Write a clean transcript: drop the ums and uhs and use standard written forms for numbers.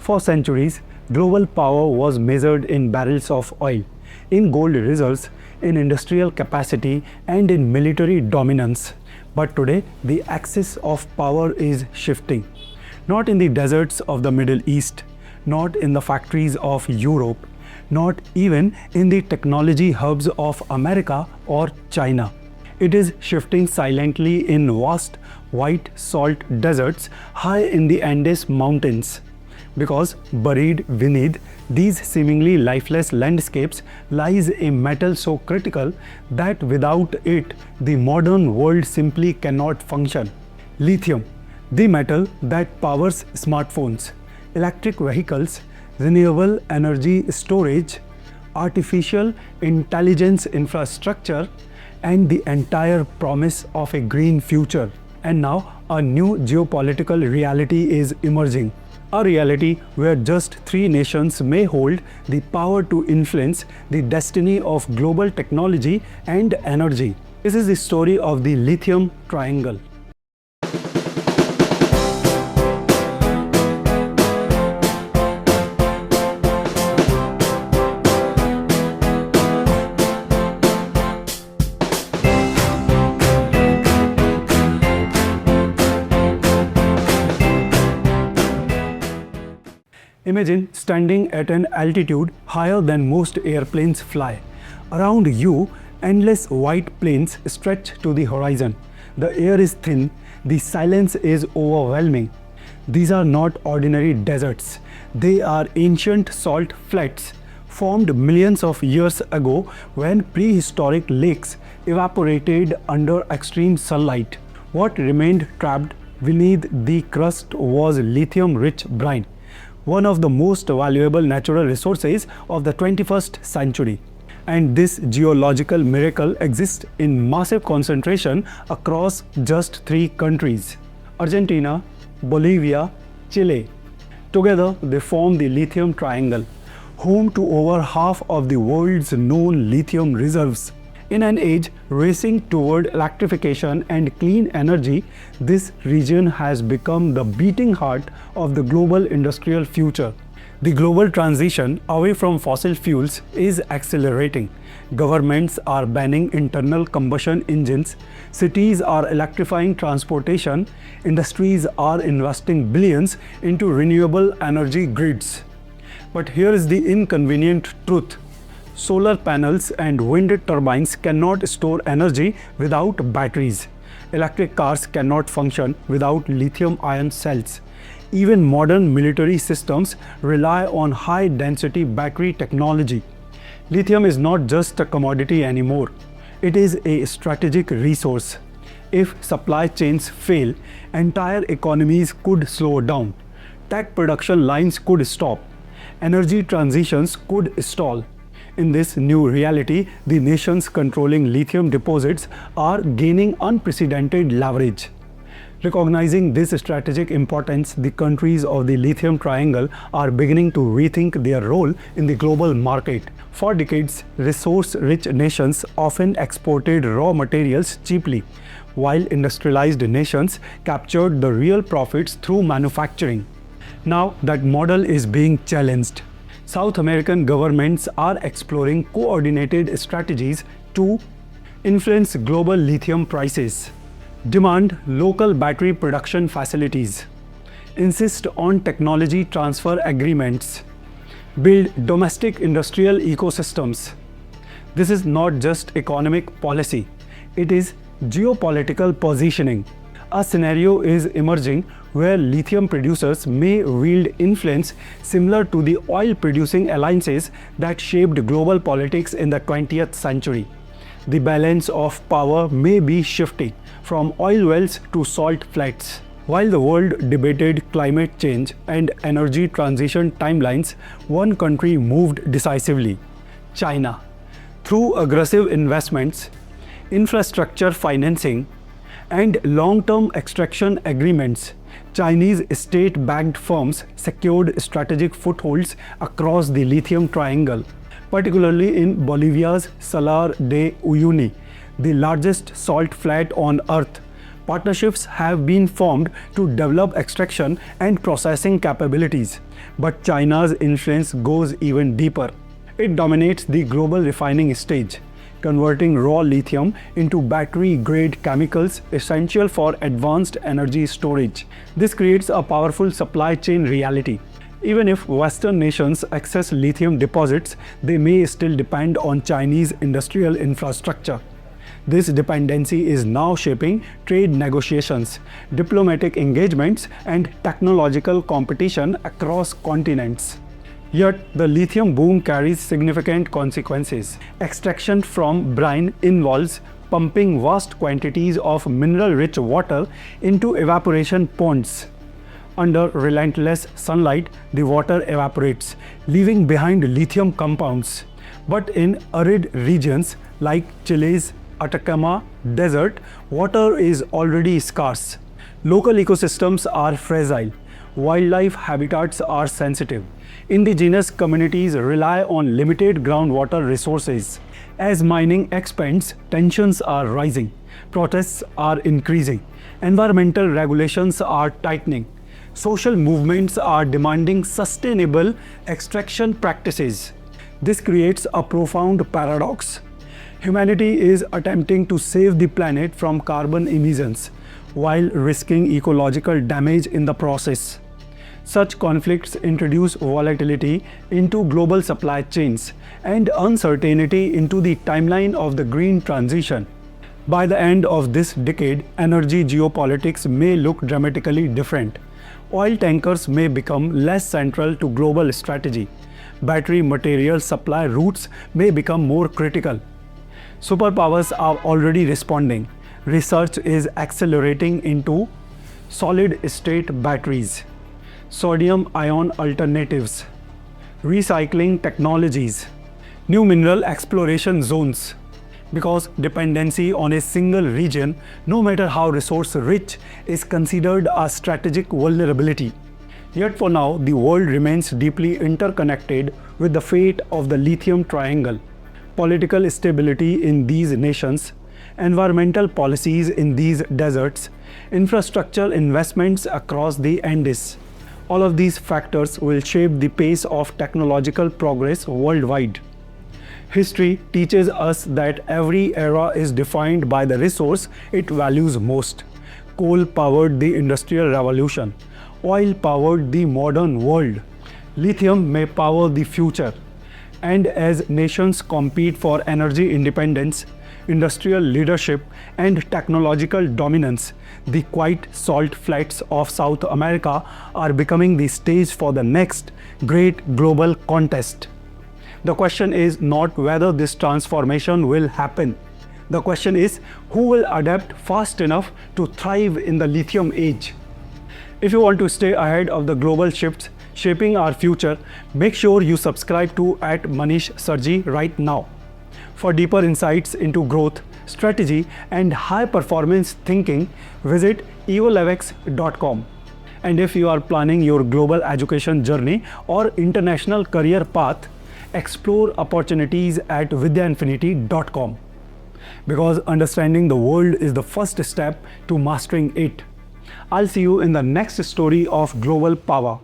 For centuries, global power was measured in barrels of oil, in gold reserves, in industrial capacity, and in military dominance. But today, the axis of power is shifting. Not in the deserts of the Middle East, not in the factories of Europe, not even in the technology hubs of America or China. It is shifting silently in vast white salt deserts high in the Andes Mountains. Because buried beneath these seemingly lifeless landscapes lies a metal so critical that without it the modern world simply cannot function. Lithium, the metal that powers smartphones, electric vehicles, renewable energy storage, artificial intelligence infrastructure, and the entire promise of a green future. And now a new geopolitical reality is emerging. A reality where just 3 nations may hold the power to influence the destiny of global technology and energy. This is the story of the Lithium Triangle. Imagine standing at an altitude higher than most airplanes fly. Around you, endless white plains stretch to the horizon. The air is thin, the silence is overwhelming. These are not ordinary deserts. They are ancient salt flats formed millions of years ago when prehistoric lakes evaporated under extreme sunlight. What remained trapped beneath the crust was lithium-rich brine, one of the most valuable natural resources of the 21st century. And this geological miracle exists in massive concentration across just 3 countries: Argentina, Bolivia, Chile. Together, they form the Lithium Triangle, home to over half of the world's known lithium reserves. In an age racing toward electrification and clean energy, this region has become the beating heart of the global industrial future. The global transition away from fossil fuels is accelerating. Governments are banning internal combustion engines, cities are electrifying transportation, industries are investing billions into renewable energy grids. But here is the inconvenient truth. Solar panels and wind turbines cannot store energy without batteries. Electric cars cannot function without lithium-ion cells. Even modern military systems rely on high-density battery technology. Lithium is not just a commodity anymore. It is a strategic resource. If supply chains fail, entire economies could slow down. Tech production lines could stop. Energy transitions could stall. In this new reality, the nations controlling lithium deposits are gaining unprecedented leverage. Recognizing this strategic importance, the countries of the Lithium Triangle are beginning to rethink their role in the global market. For decades, resource-rich nations often exported raw materials cheaply, while industrialized nations captured the real profits through manufacturing. Now that model is being challenged. South American governments are exploring coordinated strategies to influence global lithium prices, demand local battery production facilities, insist on technology transfer agreements, build domestic industrial ecosystems. This is not just economic policy, it is geopolitical positioning. A scenario is emerging where lithium producers may wield influence similar to the oil-producing alliances that shaped global politics in the 20th century. The balance of power may be shifting from oil wells to salt flats. While the world debated climate change and energy transition timelines, one country moved decisively: China. Through aggressive investments, infrastructure financing, and long-term extraction agreements, Chinese state-backed firms secured strategic footholds across the Lithium Triangle, particularly in Bolivia's Salar de Uyuni, the largest salt flat on Earth, Partnerships have been formed to develop extraction and processing capabilities, but China's influence goes even deeper. It dominates the global refining stage, converting raw lithium into battery-grade chemicals essential for advanced energy storage. This creates a powerful supply chain reality. Even if Western nations access lithium deposits, they may still depend on Chinese industrial infrastructure. This dependency is now shaping trade negotiations, diplomatic engagements, and technological competition across continents. Yet, the lithium boom carries significant consequences. Extraction from brine involves pumping vast quantities of mineral-rich water into evaporation ponds. Under relentless sunlight, the water evaporates, leaving behind lithium compounds. But in arid regions like Chile's Atacama Desert, water is already scarce. Local ecosystems are fragile. Wildlife habitats are sensitive. Indigenous communities rely on limited groundwater resources. As mining expands, tensions are rising. Protests are increasing. Environmental regulations are tightening. Social movements are demanding sustainable extraction practices. This creates a profound paradox. Humanity is attempting to save the planet from carbon emissions while risking ecological damage in the process. Such conflicts introduce volatility into global supply chains and uncertainty into the timeline of the green transition. By the end of this decade, energy geopolitics may look dramatically different. Oil tankers may become less central to global strategy. Battery material supply routes may become more critical. Superpowers are already responding. Research is accelerating into solid-state batteries, sodium-ion alternatives, recycling technologies, new mineral exploration zones. Because dependency on a single region, no matter how resource-rich, is considered a strategic vulnerability. Yet for now, the world remains deeply interconnected with the fate of the Lithium Triangle. Political stability in these nations, environmental policies in these deserts, infrastructure investments across the Andes. All of these factors will shape the pace of technological progress worldwide. History teaches us that every era is defined by the resource it values most. Coal powered the Industrial Revolution. Oil powered the modern world. Lithium may power the future. And as nations compete for energy independence, industrial leadership, and technological dominance, the quiet salt flats of South America are becoming the stage for the next great global contest. The question is not whether this transformation will happen. The question is who will adapt fast enough to thrive in the lithium age. If you want to stay ahead of the global shifts shaping our future, make sure you subscribe to @Manish Sarji right now. For deeper insights into growth, strategy, and high-performance thinking, visit evolevex.com. And if you are planning your global education journey or international career path, explore opportunities at vidyainfinity.com. Because understanding the world is the first step to mastering it. I'll see you in the next story of global power.